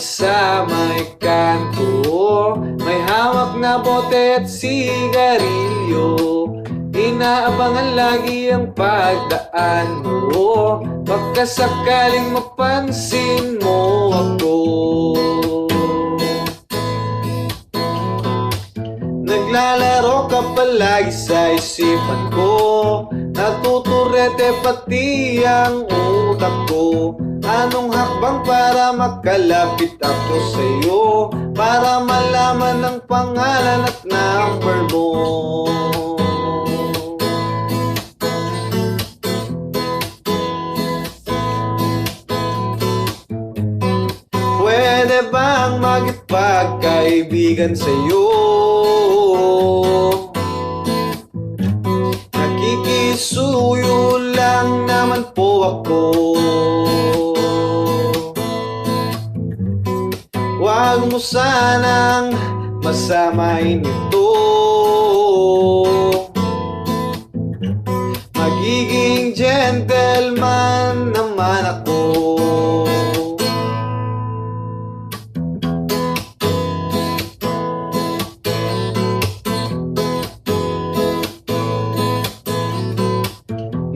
sa may kanto, may hawak na bote at sigarilyo. Inaabangan lagi ang pagdaan mo, baka sakaling mapansin mo ako. Naglalaro ka palagi sa isipan ko, natuturete pati ang utak ko. Anong hakbang para makalapit ako sa'yo, para malaman ang pangalan at number mo? Pwede bang magipagkaibigan sa'yo? Nakikisuyo lang naman po ako. Huwag mo sanang masamain ito. Magiging gentleman naman ako.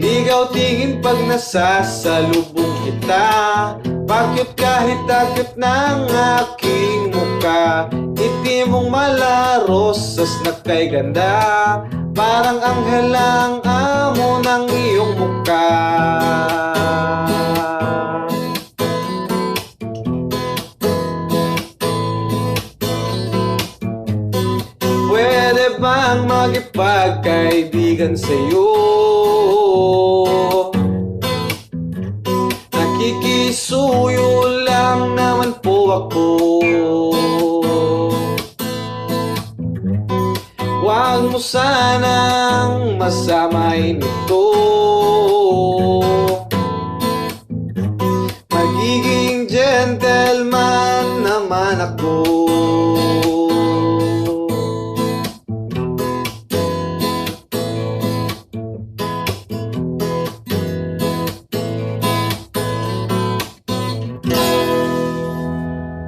Ligaw tingin pag nasasalubong kita, bakit kahit takip ng aking muka? Itim mong malarosas na kay ganda, parang anghel ang amo ng iyong muka. Pwede bang magipagkaibigan sa'yo? Nakikisuyo lang naman po ako. Huwag mo sanang masamain ito. Magiging gentleman naman ako.